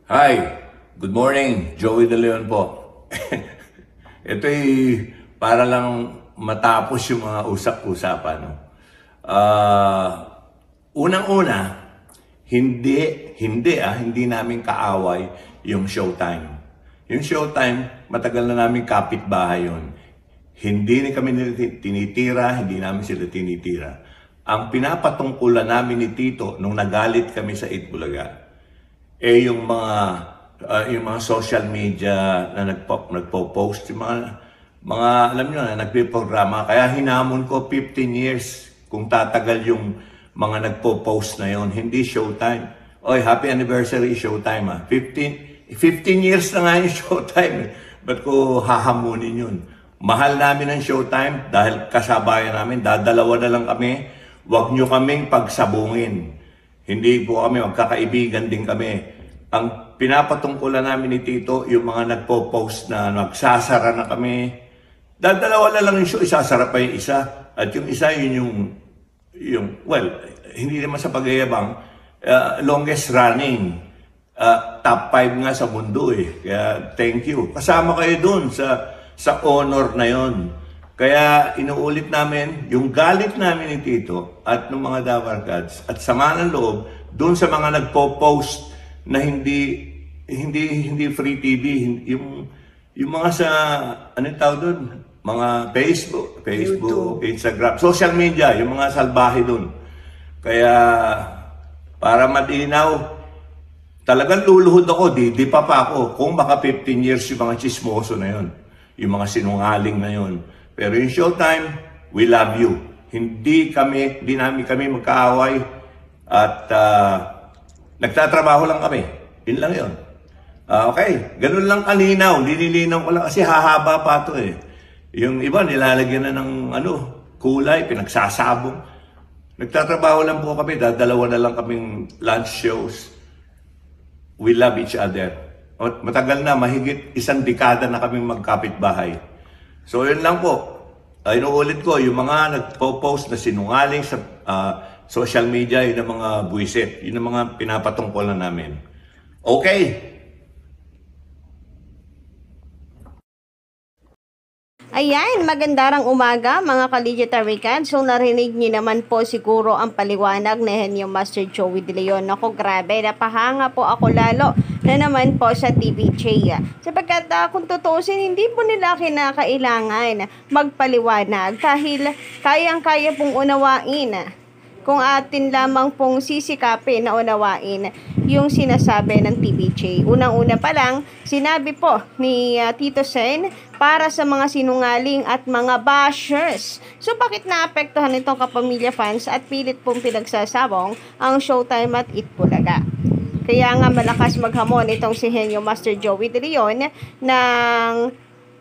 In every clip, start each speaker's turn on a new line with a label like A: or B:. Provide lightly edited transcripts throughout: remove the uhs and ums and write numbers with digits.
A: Hi, good morning. Joey De Leon po. Ito'y para lang matapos yung mga usap-usapan. No? Unang-una, hindi namin kaaway yung Showtime. Yung Showtime, matagal na namin kapitbahay yun. Hindi kami tinitira, hindi namin sila tinitira. Ang pinapatungkulan namin ni Tito nung nagalit kami sa Itbulaga, yung mga social media na nagpo-post, yung mga alam niyo na nagpiprograma, kaya hinamon ko 15 years kung tatagal yung mga nagpo-post na yon, hindi Showtime. Oy, happy anniversary Showtime 15 years na nga yung Showtime. Ba't ko hahamunin yun? Mahal namin ang Showtime dahil kasabayan namin, dadalawa na lang kami. Huwag nyo kaming pagsabungin. Hindi po kami, magkakaibigan din kami. Ang pinapatungkulan namin ni Tito, yung mga nagpo-post na nagsasara na kami. Dalawa na lang yung show, isasara pa yung isa. At yung isa, well, hindi naman sa pagyayabang, longest running. Top 5 nga sa mundo eh. Kaya thank you. Kasama kayo dun sa honor na yon. Kaya inuulit namin yung galit namin ni Tito at ng mga Dawarcads at sama ng loob doon sa mga nagpo-post na hindi free TV, yung mga sa anong tawag doon, mga Facebook, Instagram, social media, yung mga salbahe doon. Kaya para malinaw, talagang luluhod ako, di pa ako kung baka 15 years yung mga chismoso na yon, yung mga sinungaling na yon. Pero yung Showtime, we love you. Hindi namin kami magkaaway at nagtatrabaho lang kami. Yun lang yun. Okay, ganun lang kalinaw. Nililinaw ko lang kasi hahaba pa ito eh. Yung iba nilalagyan na ng kulay, pinagsasabong. Nagtatrabaho lang po kami, dalawa na lang kaming lunch shows. We love each other. Matagal na, mahigit 1 dekada na kaming magkapitbahay. So yun lang po. Inuulit ko, yung mga nagpo-post na sinungaling sa social media, yun ang mga buwisit. Yun ang mga pinapatungkulan namin. Okay.
B: Ayan, magandang umaga mga ka-Ligitaricans. So narinig niyo naman po siguro ang paliwanag ni Henyo Master Joey De Leon. Ako, grabe, napahanga po ako lalo na naman po sa TVJ. Sapagkat kung tutuusin, hindi po nila kinakailangan magpaliwanag dahil kayang-kaya pong unawain kung atin lamang pong sisikapin na unawain yung sinasabi ng TVJ. Unang-una pa lang, sinabi po ni Tito Sen para sa mga sinungaling at mga bashers. So bakit naapektuhan itong Kapamilya fans at pilit pong pinagsasabong ang Showtime at Itbulaga? Kaya nga malakas maghamon itong si Henyo Master Joey De Leon ng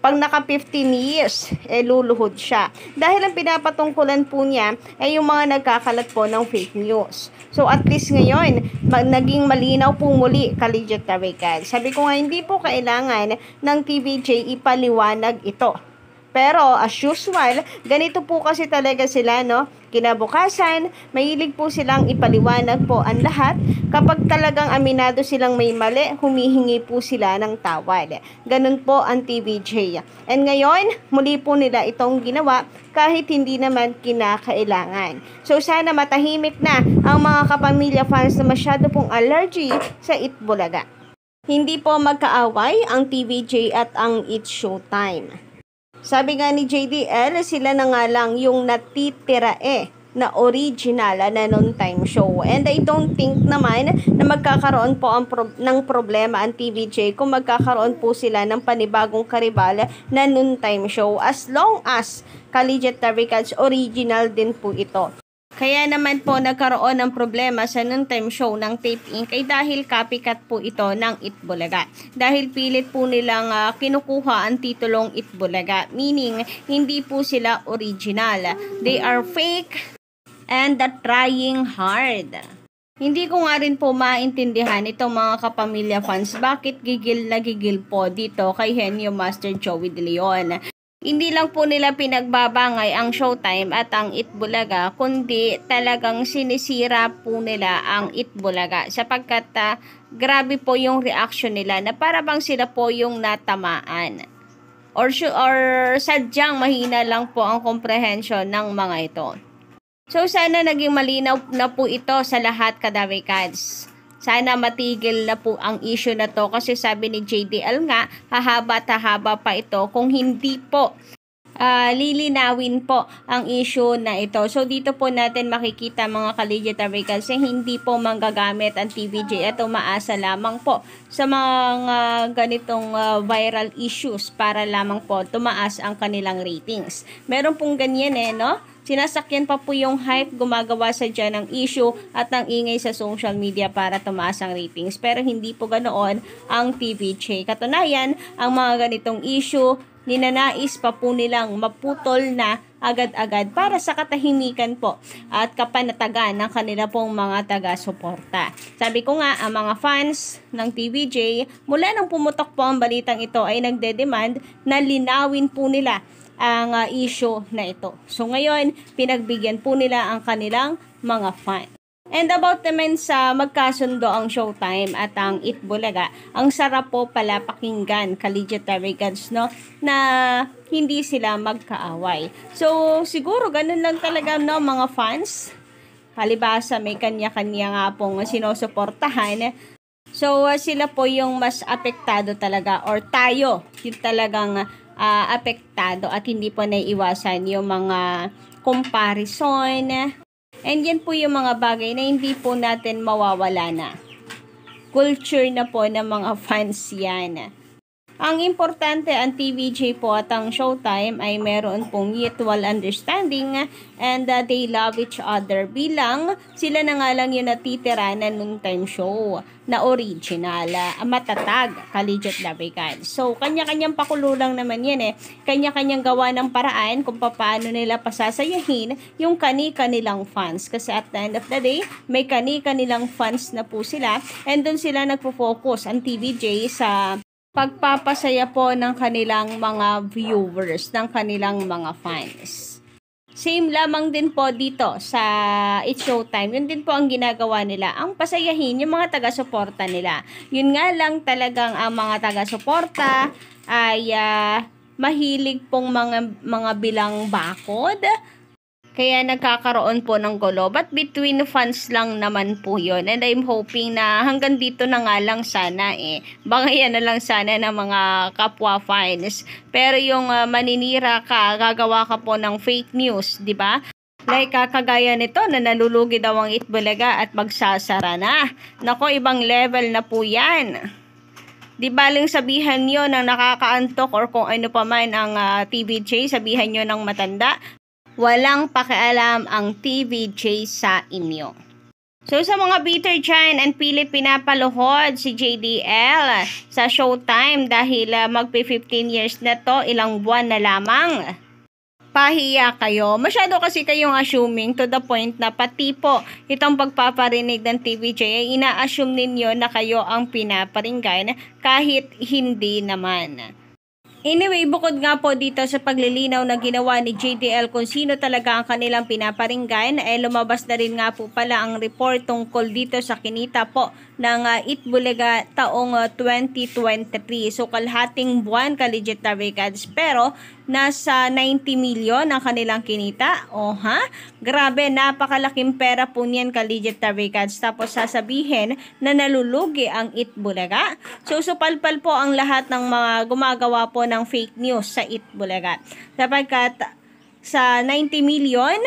B: pag naka 15 years, luluhod siya. Dahil ang pinapatungkulan po niya ay yung mga nagkakalat po ng fake news. So at least ngayon, naging malinaw po muli ka-Ligitaricans. Sabi ko nga, hindi po kailangan ng TVJ ipaliwanag ito. Pero as usual, ganito po kasi talaga sila, no? Kinabukasan, mahilig po silang ipaliwanag po ang lahat. Kapag talagang aminado silang may mali, humihingi po sila ng tawad. Ganun po ang TVJ. And ngayon, muli po nila itong ginawa kahit hindi naman kinakailangan. So sana matahimik na ang mga Kapamilya fans na masyado pong allergy sa Itbulaga. Hindi po magkaaway ang TVJ at ang It's Showtime. Sabi nga ni JDL, sila na nga lang yung natitira na original na noontime show. And I don't think naman na magkakaroon po ng problema ang TVJ kung magkakaroon po sila ng panibagong karibal na noontime show as long as ka-Ligitaricans original din po ito. Kaya naman po nagkaroon ng problema sa noontime show ng Tape Inc. ay dahil copycat po ito ng Itbulaga. Dahil pilit po nilang kinukuha ang titulong Itbulaga. Meaning, hindi po sila original. They are fake and trying hard. Hindi ko nga rin po maintindihan itong mga Kapamilya fans bakit gigil na gigil po dito kay Henyo Master Joey De Leon. Hindi lang po nila pinagbabangay ang Showtime at ang Itbulaga, kundi talagang sinisira po nila ang Itbulaga sapagkat grabe po yung reaction nila na para bang sila po yung natamaan. Or sadyang mahina lang po ang comprehension ng mga ito. So sana naging malinaw na po ito sa lahat, Kadawikads. Sana matigil na po ang issue na to kasi sabi ni JDL nga, hahaba at hahaba pa ito kung hindi po lilinawin po ang issue na ito. So dito po natin makikita mga ka-Legitary kasi hindi po manggagamit ang TVJ at umaasa lamang po sa mga ganitong viral issues para lamang po tumaas ang kanilang ratings. Meron pong ganyan no? Sinasakyan pa po yung hype, gumagawa sa dyan ng issue at ng ingay sa social media para tumaas ang ratings. Pero hindi po ganoon ang TVJ. Katunayan, ang mga ganitong issue, ninanais pa po nilang maputol na agad-agad para sa katahimikan po at kapanatagan ng kanila pong mga taga-suporta. Sabi ko nga, ang mga fans ng TVJ, mula nang pumutok po ang balitang ito ay nagde-demand na linawin po nila ang issue na ito. So ngayon, pinagbigyan po nila ang kanilang mga fans. And about naman sa magkasundo ang Showtime at ang Itbulaga, ang sarap po pala pakinggan, ka-Legitary Gods, no, na hindi sila magkaaway. So siguro ganun lang talaga, no, mga fans. Palibasa may kanya-kanya nga pong sinusuportahan. So sila po yung mas apektado talaga, or tayo yung talagang apektado at hindi po naiiwasan yung mga comparison. And yan po yung mga bagay na hindi po natin mawawala na. Culture na po ng mga fans yan. Ang importante, ang TVJ po at ang Showtime ay meron pong mutual understanding and they love each other bilang sila na nga lang yung natitira na noon time show na original, matatag, ka-legit labigan. So, kanya-kanyang pakulo lang naman yan Kanya-kanyang gawa ng paraan kung paano nila pasasayahin yung kani-kanilang fans. Kasi at the end of the day, may kani-kanilang fans na po sila and doon sila nagpo-focus ang TVJ sa pagpapasaya po ng kanilang mga viewers, ng kanilang mga fans. Same lamang din po dito sa It's Showtime. Yun din po ang ginagawa nila. Ang pasayahin yung mga taga-suporta nila. Yun nga lang talagang ang mga taga-suporta ay mahilig pong mga bilang bakod. Kaya nagkakaroon po ng gulo. But between fans lang naman po yun. And I'm hoping na hanggang dito na nga lang sana Bangayan na lang sana ng mga kapwa fans. Pero yung maninira ka, gagawa ka po ng fake news, di ba? Like kagaya nito na nalulugi daw ang Itbulaga at magsasara na. Nako, ibang level na po yan. Di baling sabihan nyo ng nakakaantok or kung ano pa man ang TVJ, sabihan nyo ng matanda. Walang pakialam ang TVJ sa inyo. So sa mga bitter dyan and pilit pinapaluhod si JDL sa Showtime dahil magpi-15 years na to, ilang buwan na lamang. Pahiya kayo. Masyado kasi kayong assuming to the point na pati po itong pagpaparinig ng TVJ ay ina-assume ninyo na kayo ang pinaparinggan kahit hindi naman. Anyway, bukod nga po dito sa paglilinaw na ginawa ni JDL kung sino talaga ang kanilang pinaparinggan, lumabas na rin nga po pala ang report tungkol dito sa kinita po ng Itbulaga taong 2023. So, kalahating buwan ka-Legitary Gods. Pero, nasa 90 million ang kanilang kinita. Grabe, napakalaking pera po niyan ka-Legitary Gods. Tapos, sasabihin na nalulugi ang Itbulaga. So, supalpal po ang lahat ng mga gumagawa po ng fake news sa Itbulaga. Sapagkat sa 90 million,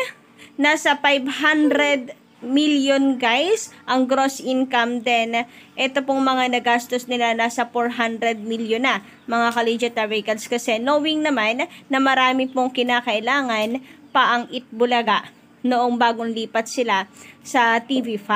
B: nasa 500 million guys ang gross income din. Ito pong mga nagastos nila nasa 400 million na mga ka-Legitary Gods kasi knowing naman na marami pong kinakailangan pa ang Itbulaga noong bagong lipat sila sa TV5.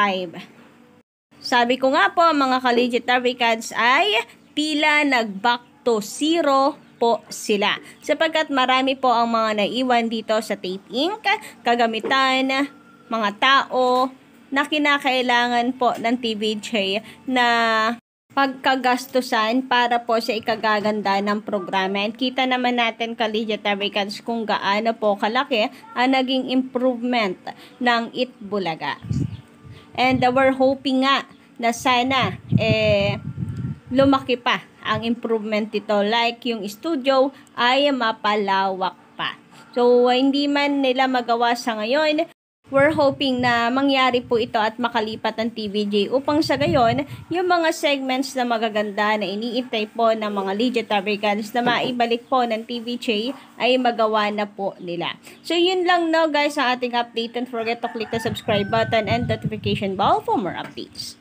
B: Sabi ko nga po mga ka-Legitary Gods ay tila nag-back to zero po sila. Sapagkat marami po ang mga naiwan dito sa Tape Inc. Kagamitan, mga tao na kinakailangan po ng TVJ na pagkagastusan para po sa ikagaganda ng programa. And kita naman natin, Collegiate Americans, kung gaano po kalaki ang naging improvement ng Itbulaga. And we're hoping nga na sana lumaki pa ang improvement ito, like yung studio ay mapalawak pa. So hindi man nila magawa sa ngayon, we're hoping na mangyari po ito at makalipat ang TVJ upang sa gayon, yung mga segments na magaganda na iniintay po ng mga Legit Americans na maibalik po ng TVJ ay magawa na po nila. So yun lang guys ang ating update. Don't forget to click the subscribe button and notification bell for more updates.